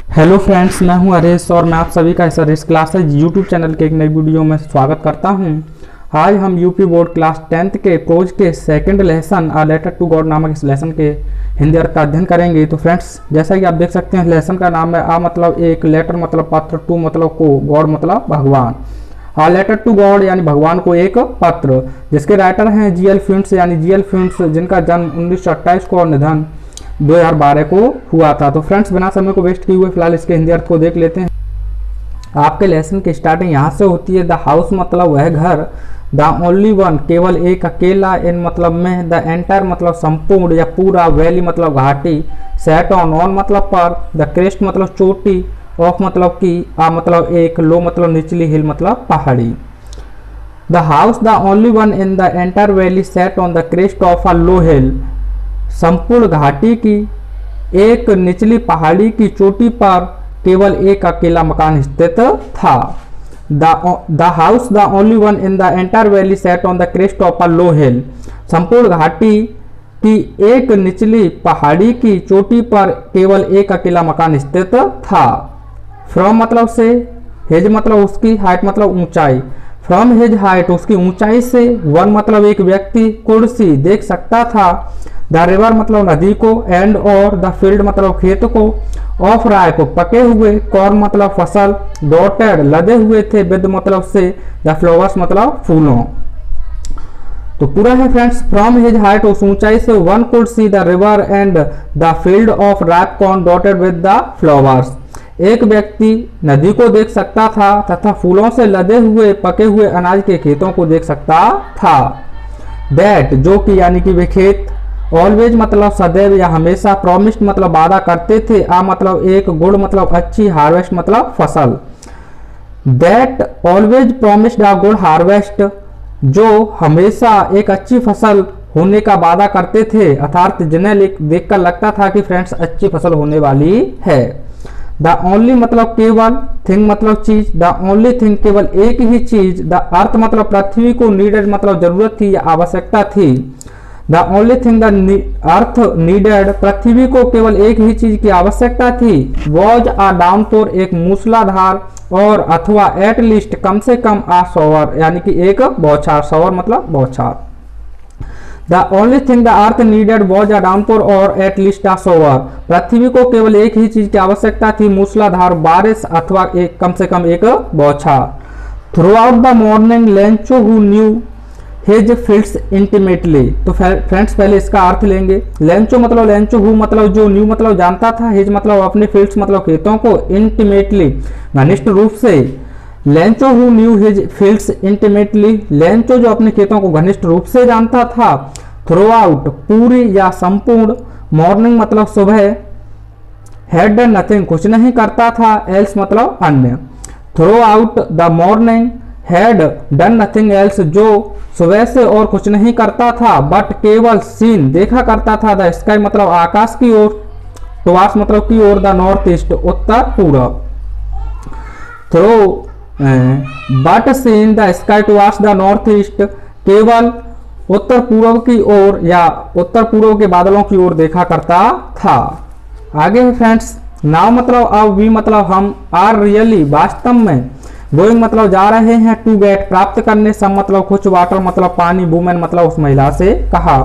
Hello friends, मैं हूं हरीश और मैं आप सभी का इस हरीश क्लासेज यूट्यूब चैनल के एक नई वीडियो में स्वागत करता हूं। आज हम यूपी बोर्ड क्लास 10th के प्रोज के second lesson a letter to God नामक इस लेसन के हिंदी अर्थ का अध्ययन करेंगे। तो फ्रेंड्स, जैसा कि आप देख सकते हैं, लेसन का नाम है आ मतलब एक, लेटर मतलब पत्र, टू मतलब को, गॉड मतलब भगवान। आ लेटर टू गॉड यानी भगवान को एक पत्र, जिसके राइटर हैं जीएल फिंट्स यानी जीएल फिंट्स, जिनका जन्म 1928 को और निधन 2012 को हुआ था। तो फ्रेंड्स, बिना समय को वेस्ट किए हुए फिलहाल इसके हिंदी अर्थ को देख लेते हैं। आपके लेसन की स्टार्टिंग यहाँ से होती है। द हाउस मतलब वह घर, द ओनली वन केवल एक, अकेला, इन मतलब में, द एंटायर मतलब संपूर्ण या पूरा, वैली मतलब घाटी, सेट ऑन मतलब पर, द क्रेस्ट मतलब चोटी, ऑफ मतलब की, आ मतलब एक, लो मतलब निचली, हिल मतलब पहाड़ी। The house the only one in the entire valley set on the crest of a low hill, संपूर्ण घाटी की एक निचली पहाड़ी की चोटी पर केवल एक अकेला मकान स्थित था। The house the only one in the entire valley set on the crest of a low hill, संपूर्ण घाटी की एक निचली पहाड़ी की चोटी पर केवल एक अकेला मकान स्थित था। फ्रॉम मतलब से, हेज मतलब उसकी, हाइट मतलब ऊंचाई। फ्रॉम हिज हाइट उसकी ऊंचाई से, वन मतलब एक व्यक्ति कुर्सी देख सकता था, द रिवर मतलब नदी को, एंड और द फील्ड मतलब खेत को, ऑफ राय को पके हुए, कॉर्न मतलब फसल, डॉटेड लदे हुए थे, विद मतलब से, द फ्लावर्स मतलब फूलों। तो पूरा है फ्रेंड्स। फ्रॉम हिज हाइट उस ऊंचाई से, one could see the river and the field of ripe corn dotted with the flowers, एक व्यक्ति नदी को देख सकता था तथा फूलों से लदे हुए पके हुए अनाज के खेतों को देख सकता था। दैट जो कि यानी कि वे खेत, ऑलवेज मतलब सदैव या हमेशा, प्रॉमिस्ड मतलब वादा करते थे, आ मतलब एक, गुड मतलब अच्छी, हार्वेस्ट मतलब फसल। That always promised a good harvest, जो हमेशा एक अच्छी फसल होने का वादा करते थे, अर्थात जिन्हें देखकर लगता था कि फ्रेंड्स अच्छी फसल होने वाली है। द ओनली मतलब केवल, थिंग मतलब चीज, द ओनली थिंग केवल एक ही चीज, द अर्थ मतलब पृथ्वी को, नीडेड मतलब जरूरत थी या आवश्यकता थी। The only thing the earth needed, पृथ्वी को केवल एक ही चीज की आवश्यकता थी, वॉज आ डाउनपोर एक मूसलाधार, और अथवा एट लीस्ट कम से कम आ शॉवर यानी कि एक बौछार, शॉवर मतलब बौछार। The only thing the earth needed was a downpour और एट लीस्ट आ शॉवर, पृथ्वी को केवल एक ही चीज की आवश्यकता थी, मूसलाधार बारिश अथवा एक कम से कम एक बौछार। Through out the morning Lencho who knew his fields intimately. तो फ्रेंड्स, पहले इसका अर्थ लेंगे। लेंचो मतलब, लेंचो हु मतलब जो, न्यू मतलब जानता था, हिज मतलब अपने फील्ड्स मतलब खेतों को, इंटीमेटली घनिष्ठ रूप से। Lencho who knew his fields intimately, Lencho जो अपने खेतों को घनिष्ठ रूप से जानता था। थ्रू आउट पूरी या संपूर्ण, मॉर्निंग मतलब सुबह, हैड डन नथिंग कुछ नहीं करता था, एल्स मतलब अन्य। Through out the morning had done nothing else, जो सुबह से और कुछ नहीं करता था, बट केवल सीन देखा करता था, द स्काई मतलब आकाश की ओर, टुवार्ड्स मतलब की ओर, द नॉर्थ ईस्ट उत्तर पूरब। Through but seen the sky towards the north east, केवल उत्तर पूर्व की ओर या उत्तर पूर्व के बादलों की ओर देखा करता था। आगे फ्रेंड्स, नाउ मतलब अब, वी मतलब हम, आर रियली वास्तव में, गोइंग मतलब जा रहे हैं, टू गेट प्राप्त करने, सम मतलब कुछ, वाटर मतलब पानी, वुमेन मतलब उस महिला से कहा।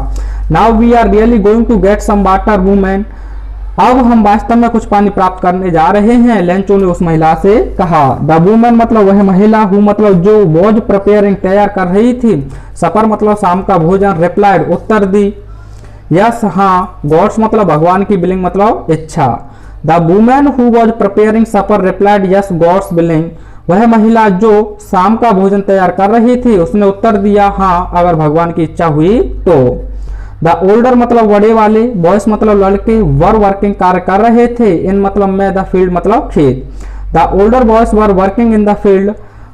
Now we are really going to get some water women, अब हम वास्तव में कुछ पानी प्राप्त करने जा रहे हैं, लेंचो ने उस महिला से कहा। द वुमेन मतलब वह महिला, हु मतलब जो, वॉज प्रिपेयरिंग तैयार कर रही थी, सपर मतलब शाम का भोजन, रिप्लाइड उत्तर दी, यस हाँ, गॉड्स मतलब भगवान की, बिलिंग मतलब इच्छा। The women who was preparing supper replied yes God's willing, वह महिला जो शाम का भोजन तैयार कर रही थी, उसने उत्तर दिया हाँ, अगर भगवान की इच्छा हुई तो। द ओल्डर मतलब बड़े वाले, बॉयस मतलब लड़के, वर वर्किंग कार्य कर रहे थे, इन मतलब में, द फील्ड मतलब खेत। The older boys were working in the field,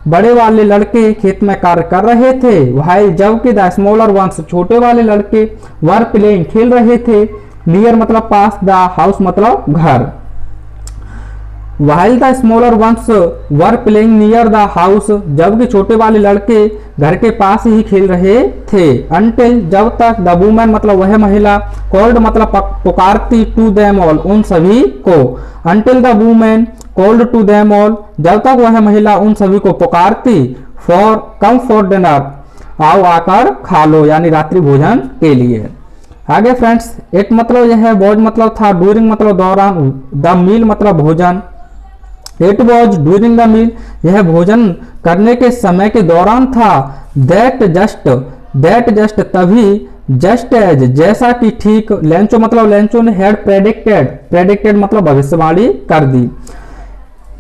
बड़े वाले लड़के खेत में कार्य कर रहे थे, भाई जबकि द स्मॉलर वंस छोटे वाले लड़के, वर प्लेइंग खेल रहे थे, नियर मतलब पास, द हाउस मतलब घर। while the smaller ones were playing near the house, जबकि छोटे वाले लड़के घर के पास ही खेल रहे थे। until, जब तक the woman मतलब वह महिला, called मतलब पुकारती to them all, उन सभी को। until the woman called to them all, जब तक वह महिला उन सभी को पुकारती for come for dinner, आओ आकर खा लो, यानी रात्रि भोजन के लिए। आगे फ्रेंड्स, इट मतलब यह है, वॉज मतलब था, ड्यूरिंग मतलब दौरान, द मील मतलब भोजन, it was during the meal यह भोजन करने के समय के दौरान था। दैट जस्ट तभी, जस्ट एज जैसा कि ठीक, लेंचो मतलब लेंचो ने हैड प्रेडिक्टेड मतलब भविष्यवाणी कर दी।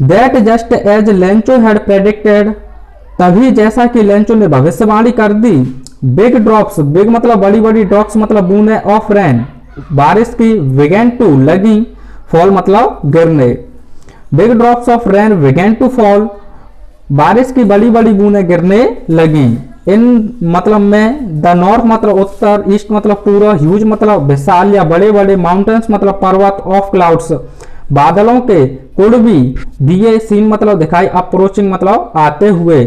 That just as Lencho had predicted तभी जैसा कि लेंचो ने भविष्यवाणी कर दी। बिग ड्रॉप्स, बिग मतलब बड़ी बड़ी, ड्रॉप्स मतलब बूंदे, ऑफ रेन बारिश की, बिगेन टू लगी, फॉल मतलब गिरने। Big drops of rain began to fall, बारिश की बड़ी बड़ी बूंदें गिरने लगी। इन मतलब में, द नॉर्थ मतलब उत्तर, ईस्ट मतलब पूर्व, ह्यूज मतलब विशाल या बड़े बड़े, माउंटेन्स मतलब पर्वत, ऑफ क्लाउड्स बादलों के, कुड भी दिए, सीन मतलब दिखाई, अप्रोचिंग मतलब आते हुए।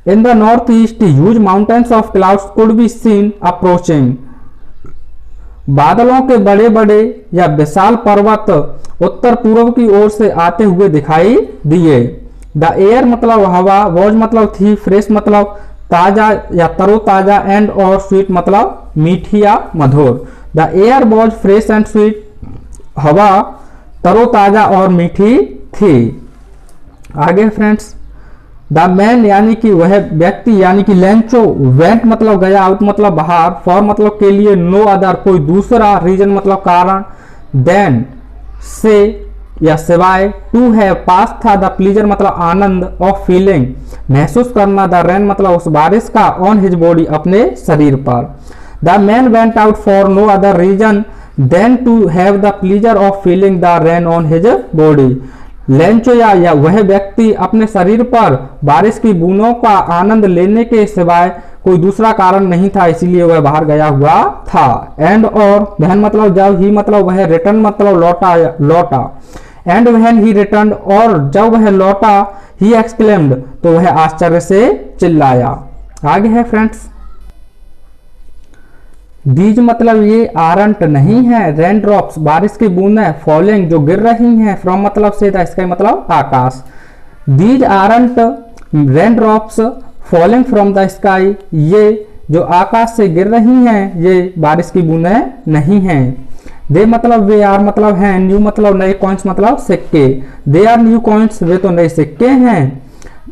In the north east huge mountains of clouds could be seen approaching, बादलों के बड़े बड़े या विशाल पर्वत उत्तर पूर्व की ओर से आते हुए दिखाई दिए। द एयर मतलब हवा, वॉज मतलब थी, फ्रेश मतलब ताजा या तरोताजा, एंड और स्वीट मतलब मीठी या मधुर। The air was fresh and sweet, हवा तरोताजा और मीठी थी। आगे फ्रेंड्स, द मैन यानी कि वह व्यक्ति यानी कि लेंचो, वेंट मतलब गया, आउट मतलब बाहर, फॉर मतलब के लिए, नो अदर कोई दूसरा, रीजन मतलब कारण, देन से या सिवाय, टू है पास था, द प्लीजर मतलब आनंद, ऑफ फीलिंग महसूस करना, द रेन मतलब उस बारिश का, ऑन हिज बॉडी अपने शरीर पर। The man went out for no other reason than to have the pleasure of feeling the rain on his body. Lencho या वह व्यक्ति अपने शरीर पर बारिश की बूंदों का आनंद लेने के सिवाय कोई दूसरा कारण नहीं था, इसीलिए वह बाहर गया हुआ था। एंड और, वहन मतलब जब, ही मतलब वह, रिटर्न मतलब लौटा। एंड वहन ही रिटर्न, और जब वह लौटा, ही एक्सक्लेम्ड तो वह आश्चर्य से चिल्लाया। आगे है फ्रेंड्स, दीज मतलब ये, आरंट नहीं है, रेन ड्रॉप्स बारिश की बूंदें, फॉलिंग जो गिर रही हैं, फ्रॉम मतलब से, द स्काई मतलब आकाश। These aren't rain drops falling from the sky, ये जो आकाश से गिर रही हैं ये बारिश की बूंदें नहीं हैं। दे मतलब वे, आर मतलब हैं, न्यू मतलब नए, कॉइन्स मतलब सिक्के, दे आर न्यू कॉइन्स वे तो नए सिक्के हैं।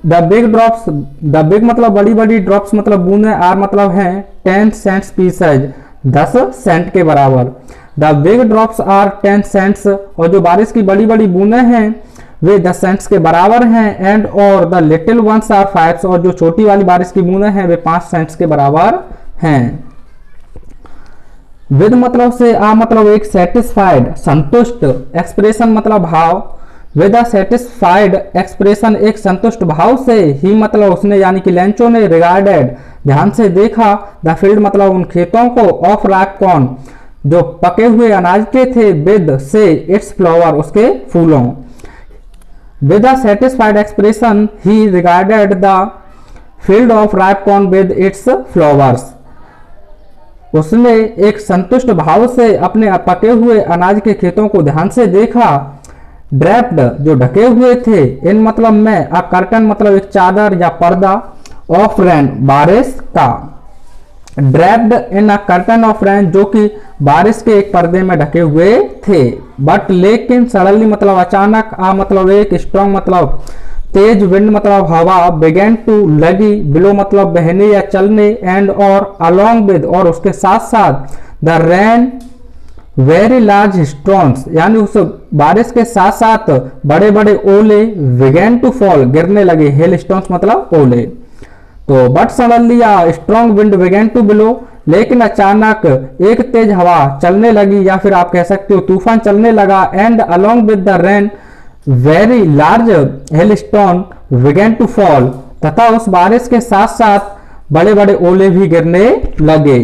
The big drops, the big मतलब बड़ी बड़ी, ड्रॉप्स मतलब बूंदें, आर मतलब हैं 10 सेंट्स पीसेज 10 सेंट के बराबर। The big drops are 10 cents, और जो बारिश की बड़ी बड़ी बूंदें हैं वे 10 सेंट्स के बराबर हैं। एंड और द लिटिल वंस आर 5, और जो छोटी वाली बारिश की बूंदें हैं वे 5 सेंट्स के बराबर हैं। विद मतलब से, आ मतलब एक, सेटिस्फाइड संतुष्ट, एक्सप्रेशन मतलब भाव, विद अ सेटिस्फाइड एक्सप्रेशन एक संतुष्ट भाव से, ही मतलब उसने यानी कि लेंचो ने, रिगार्डेड ध्यान से देखा, द फील्ड मतलब उन खेतों को, ऑफ रैप कॉर्न जो पके हुए अनाज के थे, विद से, इट्स फ्लावर उसके फूलों। With a satisfied expression he regarded the field of ripe corn with its flowers, उसने एक संतुष्ट भाव से अपने पके हुए अनाज के खेतों को ध्यान से देखा। ड्रैप्ड जो ढके हुए थे, इन मतलब में, अ कर्टन मतलब एक चादर या पर्दा, ऑफ रेन बारिश का। Draped in a curtain of rain जो कि बारिश के एक पर्दे में ढके हुए थे। बट लेकिन, सडनली मतलब अचानक, आ मतलब एक, स्ट्रॉन्ग मतलब तेज, विंड मतलब हवा, बिगेन टू लगी, बिलो मतलब बहने या चलने, एंड और, अलोंग विद और उसके साथ साथ, the rain very large stones यानी उस बारिश के साथ साथ बड़े बड़े ओले, बिगेन टू फॉल गिरने लगे, हेल स्टोन्स मतलब ओले। तो but suddenly a strong wind began to blow, लेकिन अचानक एक तेज हवा चलने लगी, या फिर आप कह सकते हो तूफान चलने लगा। And along with the rain very large hail stone began to fall, तथा उस बारिश के साथ साथ बड़े बड़े ओले भी गिरने लगे।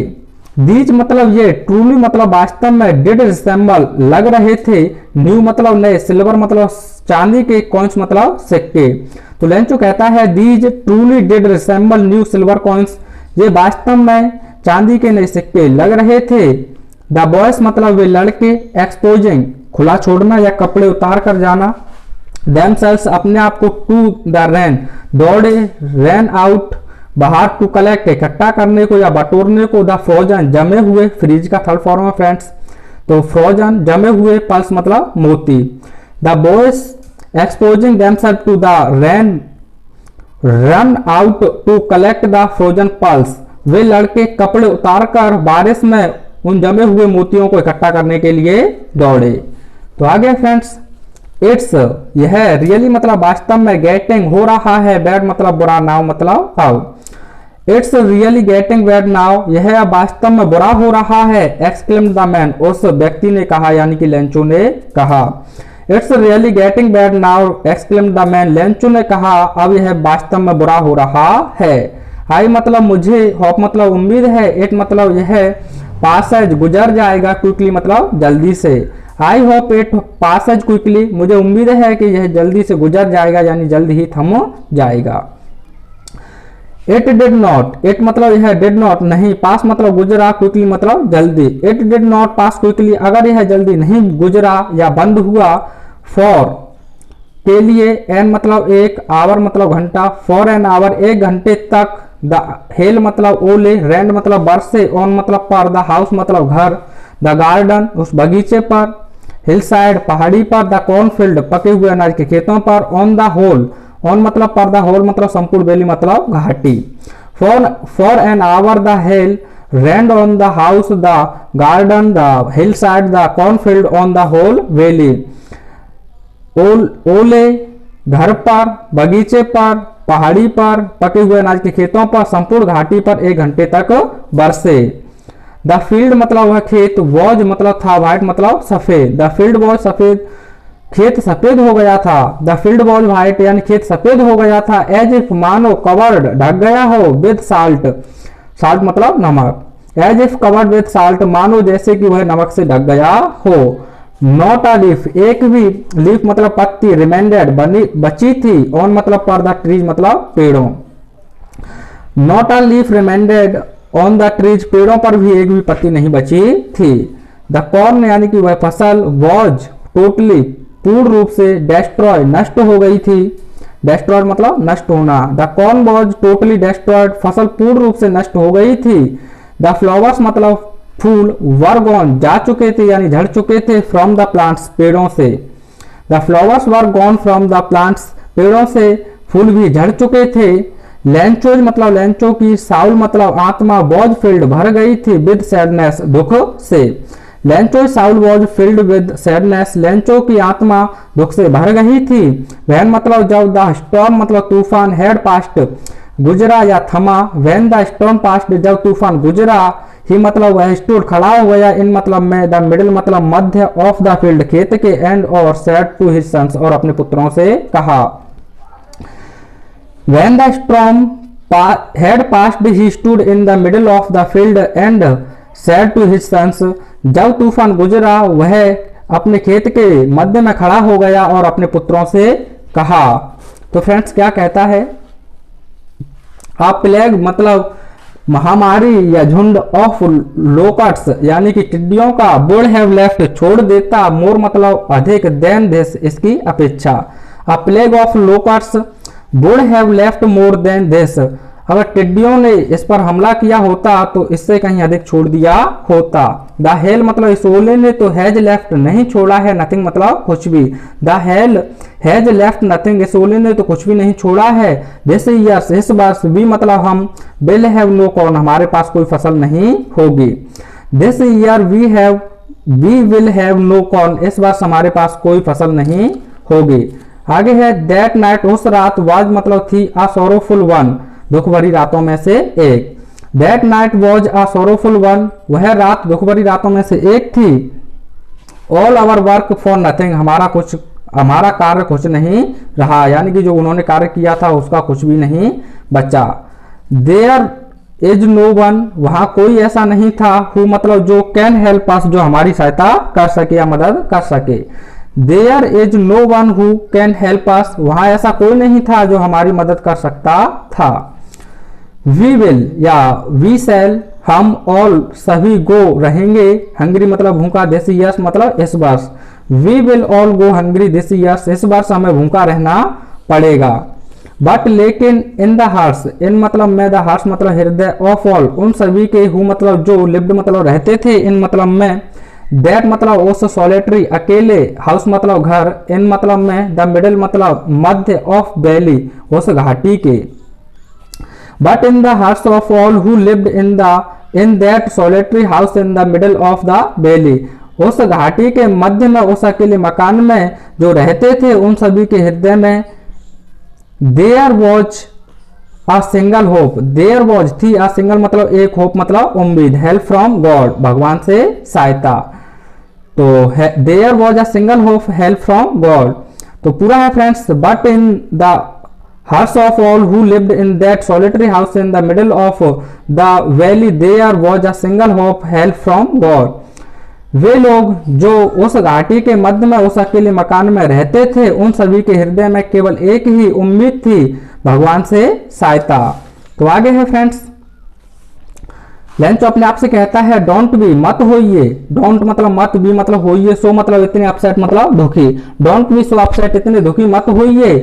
दीज मतलब ये, ट्रूली मतलब वास्तव में, डिड रिसेंबल लग रहे थे, न्यू मतलब नए, सिल्वर मतलब चांदी के, कॉइन्स मतलब सिक्के। तो लेंचो कहता है these truly did resemble new silver coins, ये वास्तव में चांदी के नए सिक्के लग रहे थे। द बॉयज मतलब वे लड़के, एक्सपोजिंग खुला छोड़ना या कपड़े उतार कर जाना, themselves अपने आप को, टू द रैन दौड़े, रैन आउट बाहर, टू कलेक्ट इकट्ठा करने को या बटोरने को, द फ्रोजन जमे हुए, फ्रीज का थर्ड फॉर्म है फ्रेंड्स, तो फ्रोजन जमे हुए, पल्स मतलब मोती। The boys exposing themselves to the rain run out to collect the frozen pearls, वे लड़के कपड़े उतारकर बारिश में उन जमे हुए मोतियों को इकट्ठा करने के लिए दौड़े। तो आगे फ्रेंड्स, इट्स यह रियली मतलब वास्तव में, गेटिंग हो रहा है, बैड मतलब बुरा, नाउ मतलब how. It's really getting bad now, यह वास्तव में बुरा हो रहा है, एक्सक्लेम्ड द मैन, उस व्यक्ति ने कहा, यानी कि लेंचो ने कहा। It's really getting bad now, exclaimed the man, Lencho ने कहा अब यह वास्तव में बुरा हो रहा है। आई मतलब मुझे, होप मतलब उम्मीद है, इट मतलब यह पासेज गुजर जाएगा, क्विकली मतलब जल्दी से। I hope it Passage quickly, मुझे उम्मीद है कि यह जल्दी से गुजर जाएगा, यानी जल्दी ही थम जाएगा। इट डिड नॉट, इट मतलब यह डिड नॉट नहीं, पास मतलब गुजरा, क्विकली मतलब जल्दी। It did not pass quickly, अगर यह जल्दी नहीं गुजरा या बंद हुआ, फॉर के लिए, एन मतलब एक, आवर मतलब घंटा, फॉर एन आवर एक घंटे तक, द हेल मतलब ओले, रैंड मतलब बरसे, ऑन मतलब पर, द हाउस मतलब घर, द गार्डन उस बगीचे पर, हिल साइड पहाड़ी पर, द कॉर्नफील्ड पके हुए अनाज के खेतों पर, ऑन द होल, ऑन मतलब पर, द होल मतलब संपूर्ण, वैली मतलब घाटी। For an hour the hail rained on the house, the garden, the hill side, the cornfield, on the whole valley. ओले घर पर, बगीचे पर, पहाड़ी पर, पके हुए अनाज के खेतों पर, संपूर्ण घाटी पर एक घंटे तक बरसे। द फील्ड मतलब वह खेत, वॉज मतलब था, व्हाइट मतलब सफेद, द फील्ड वॉज सफेद, खेत सफेद हो गया था। द फील्ड वॉज व्हाइट यानी खेत सफेद हो गया था। एज इफ मानो, कवर्ड ढक गया हो, विद साल्ट, साल्ट मतलब नमक, as if covered with salt, मानो जैसे कि वह नमक से ढक गया हो। नॉट अ लीफ, एक भी, लीफ मतलब पत्ती, रिमेंडेड बनी बची थी, ऑन मतलब पर, द ट्रीज मतलब पेड़ों। Not a leaf remained on the trees, पेड़ों पर भी एक भी पत्ती नहीं बची थी। द कॉर्न यानी कि वह फसल, वॉज टोटली पूर्ण रूप से, डेस्ट्रॉय नष्ट हो गई थी, डेस्ट्रॉयड मतलब नष्ट होना। The corn was totally destroyed, फसल पूर्ण रूप से नष्ट हो गई थी। द फ्लावर्स मतलब फूल, वर गॉन जा चुके थे यानी झड़ चुके थे, फ्रॉम द प्लांट्स पेड़ों से। The flowers were gone from the plants, पेड़ों से फूल भी झड़ चुके थे। लेंचोज मतलब लेंचो की, साउल मतलब आत्मा, वॉज फिल्ड भर गई थी, विद सैडनेस दुख से। Lencho Saul was filled with sadness, Lencho की आत्मा दुख से भर गई थी। वैन मतलब जब, द स्टॉर्म मतलब तूफान, हेड पास्ट गुजरा या थमा, वैन द स्टॉर्म पास्ट जब तूफान गुजरा, ही मतलब वह स्टूड खड़ा हो गया, इन मतलब में, द मिडिल मतलब मध्य, ऑफ द फील्ड खेत के, एंड और सेड टू हिज सन्स और अपने पुत्रों से कहा। When the storm had passed, he stood in the middle of the field and said to his sons, जब तूफान गुजरा वह अपने खेत के मध्य में खड़ा हो गया और अपने पुत्रों से कहा। तो फ्रेंड्स क्या कहता है, आ प्लेग मतलब महामारी या झुंड ऑफ लोकट्स यानी कि टिड्डियों का, वुड हैव लेफ्ट छोड़ देता, मोर मतलब अधिक, देन दिस इसकी अपेक्षा। A plague of locusts would have left more than this, अगर टिड्डियों ने इस पर हमला किया होता तो इससे कहीं अधिक छोड़ दिया होता। द हेल मतलब इस ओले ने तो हैज लेफ्ट नहीं छोड़ा है, नथिंग मतलब कुछ भी। The hell has left nothing, इस ओले ने तो कुछ भी नहीं छोड़ा है। दिस ईयर्स इस वर्ष, वी मतलब हम, विल हैव नो कॉर्न हमारे पास कोई फसल नहीं होगी। This year we will have no corn, इस वर्ष हमारे पास कोई फसल नहीं होगी। आगे है दैट नाइट, उस रात, वाज मतलब थी, आ सोरोफुल वन दुख भरी रातों में से एक। That night was a sorrowful one, वह रात दुख भरी रातों में से एक थी। All our work for nothing, हमारा कार्य कुछ नहीं रहा, यानी कि जो उन्होंने कार्य किया था उसका कुछ भी नहीं बचा। देयर इज नो वन, वहां कोई ऐसा नहीं था, हु मतलब जो, कैन हेल्प अस, जो हमारी सहायता कर सके या मदद कर सके। There is no one who can help us, वहां ऐसा कोई नहीं था जो हमारी मदद कर सकता था। वी विल या वी सेल, हम ऑल सभी गो रहेंगे, हंगरी मतलब भूखा, दिस ईयर्स मतलब इस वर्ष। We will all go hungry this years, इस वर्ष हमें भूखा रहना पड़ेगा। बट लेकिन इन द हार्ट्स, इन मतलब में, द हार्ट्स मतलब हृदय, ऑफ ऑल उन सभी के, हु मतलब जो, लिव्ड मतलब रहते थे, इन मतलब में, दैट मतलब उस, सॉलिटरी अकेले, हाउस मतलब घर, इन मतलब में, द मिडिल मतलब मध्य, ऑफ वैली उस घाटी के। But in the hearts of all who lived in that solitary house in the middle of the valley, उस घाटी के मध्य में, उस अकेले मकान में जो रहते थे, उन सभी के हृदय में, there was a single hope, there was थी, अ सिंगल मतलब एक, होप मतलब उम्मीद, हेल्प फ्रॉम गॉड भगवान से सहायता। तो there was a single hope, help from God. तो पूरा है friends, but in the hearts of all who lived in that solitary house in the middle of the valley there was a single hope, help from God। वे लोग जो उस घाटी के मध्य में उस अकेले मकान में रहते थे, उन सभी के हृदय में केवल एक ही उम्मीद थी, भगवान से सहायता। तो आगे है फ्रेंड्स, लेंचो अपने आप से कहता है, डोंट बी मत होइए, डोंट मतलब मत, बी मतलब होइए, सो मतलब इतने अपसेट मतलब दुखी, डोंट बी सो अपसेट, इतने दुखी मत होइए,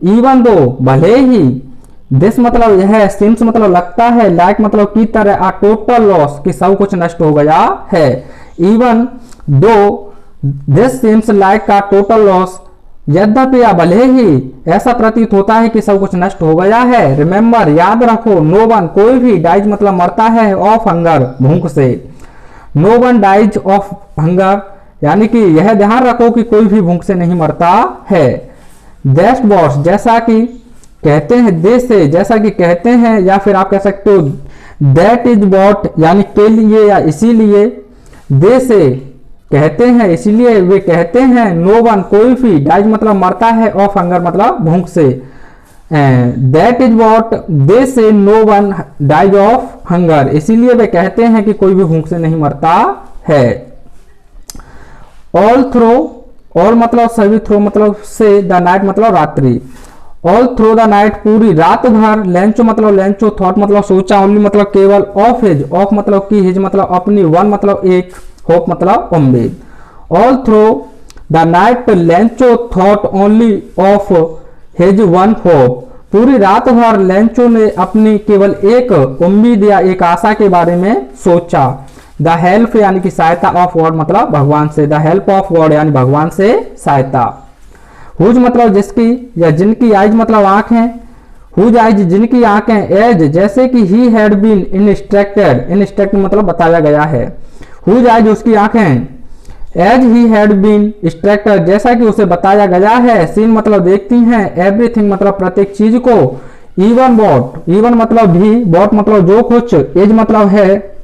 इवन दो भले ही, दिस मतलब यह, सिम्स मतलब लगता है, लाइक मतलब की तरह, आ टोटल लॉस कि सब कुछ नष्ट हो गया है, even though this seems like a total loss, यद्यपि या भले ही ऐसा प्रतीत होता है कि सब कुछ नष्ट हो गया है, रिमेंबर याद रखो, नो वन कोई भी, डाइज मतलब मरता है, ऑफ हंगर भूख से, no one dies of hunger, यानी कि यह ध्यान रखो कि कोई भी भूख से नहीं मरता है। दैट वॉट जैसा कि कहते हैं, दे से जैसा कि कहते हैं, या फिर आप कह सकते हो दैट इज वॉट यानी के लिए या इसीलिए, दे से कहते हैं इसीलिए वे कहते हैं, नो वन कोई भी, डाइज मतलब मरता है, ऑफ हंगर मतलब भूख से, that is what they say no one dies of hunger, इसीलिए वे कहते हैं कि कोई भी भूख से नहीं मरता है। ऑल थ्रो, ऑल मतलब सभी, थ्रो मतलब से, द नाइट मतलब रात्रि, ऑल थ्रो द नाइट पूरी रात भर, लेंचो मतलब लेंचो, थॉट मतलब सोचा, ओनली मतलब केवल, ऑफ हिज, ऑफ मतलब की, हिज मतलब अपनी, वन मतलब एक, होप मतलब उम्मीद, all through the night Lencho thought only of his one hope, पूरी रात भर लेंचो ने अपनी केवल एक उम्मीद या एक आशा के बारे में सोचा। द हेल्प यानी कि सहायता, ऑफ गॉड मतलब भगवान से, द हेल्प ऑफ गॉड यानी भगवान से सहायता। हुज मतलब जिसकी या जिनकी, आइज मतलब आंखें, हुज आइज जिनकी आंखें, एज जैसे कि he had been instructed, instructed मतलब बताया गया है, हुज आइज उसकी आंखें, as he had been instructed जैसा कि उसे बताया गया है, सीन मतलब देखती हैं, एवरीथिंग मतलब प्रत्येक चीज को, इवन वॉट, इवन मतलब भी, वॉट मतलब जो कुछ, एज मतलब है,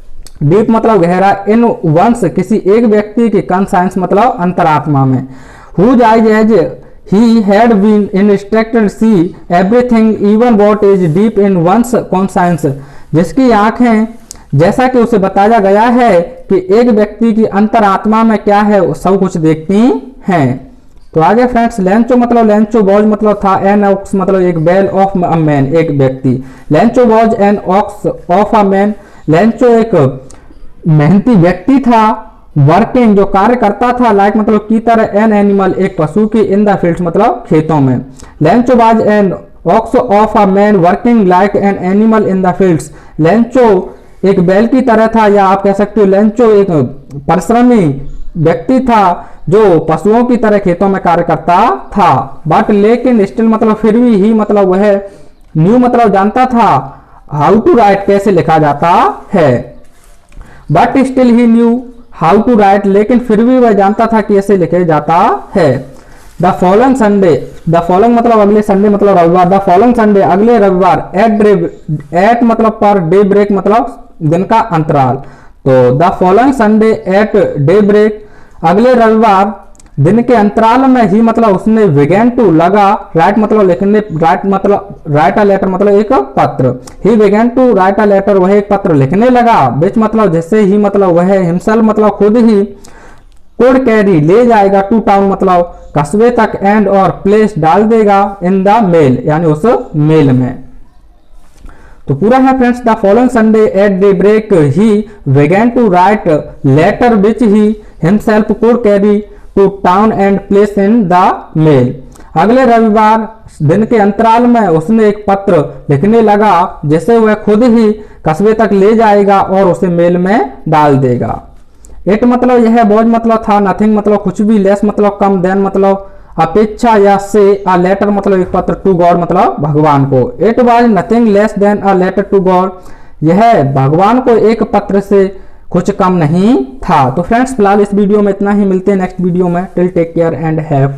डीप मतलब गहरा, इन वंस किसी एक व्यक्ति की, कॉन्साइंस मतलब अंतरात्मा में, whose eyes as he had been instructed see everything even what is deep in one's conscience, जिसकी आंखें जैसा कि उसे बताया गया है कि एक व्यक्ति की अंतरात्मा में क्या है, सब कुछ देखती हैं। तो आगे फ्रेंड्स, लेंचो मतलब लेंचो, वॉज मतलब था, एन ऑक्स मतलब एक बैल, ऑफ अ मैन एक व्यक्ति, Lencho was an ox of a man, Lencho एक मेहनती व्यक्ति था, वर्किंग जो कार्य करता था, लाइक मतलब की तरह, एन एनिमल एक पशु की, इन द फील्ड्स मतलब खेतों में, Lencho was an ox of a man working like an animal in the fields, Lencho एक बैल की तरह था, या आप कह सकते हो लेंचो एक परिश्रमी व्यक्ति था जो पशुओं की तरह खेतों में कार्य करता था। बट लेकिन स्टिल मतलब फिर भी, ही मतलब वह, न्यू मतलब जानता था, हाउ टू राइट कैसे लिखा जाता है, but still he knew how to write, लेकिन फिर भी वह जानता था कि ऐसे लिखे जाता है। The following Sunday, the following मतलब अगले संडे मतलब रविवार, द फॉलोइंग संडे अगले रविवार, एट मतलब पर, डे ब्रेक मतलब दिन का अंतराल, तो the following Sunday at day break अगले रविवार, दिन के अंतराल में ही मतलब उसने बिगेन टू लगा राइट मतलब लिखने राइट अ लेटर मतलब एक पत्र। He began to write a letter वह एक पत्र लिखने लगा। विच मतलब जैसे ही मतलब वह हिमसेल्फ मतलब खुद ही कोड कैरी ले जाएगा टू टाउन मतलब कस्बे तक एंड और प्लेस डाल देगा इन द मेल यानी उस मेल में। तो पूरा है friends. The following Sunday at the break he began to write letter which he himself could carry to town and place in the mail. अगले रविवार दिन के अंतराल में उसने एक पत्र लिखने लगा जिसे वह खुद ही कस्बे तक ले जाएगा और उसे मेल में डाल देगा। इट मतलब यह बोझ मतलब था, नथिंग मतलब कुछ भी, लेस मतलब कम, देन मतलब अपेक्षा या से, अ लेटर मतलब एक पत्र, टू गॉड मतलब भगवान को। It was nothing less than a letter to God, यह भगवान को एक पत्र से कुछ कम नहीं था। तो फ्रेंड्स फिलहाल इस वीडियो में इतना ही, मिलते हैं नेक्स्ट वीडियो में। Till take care and have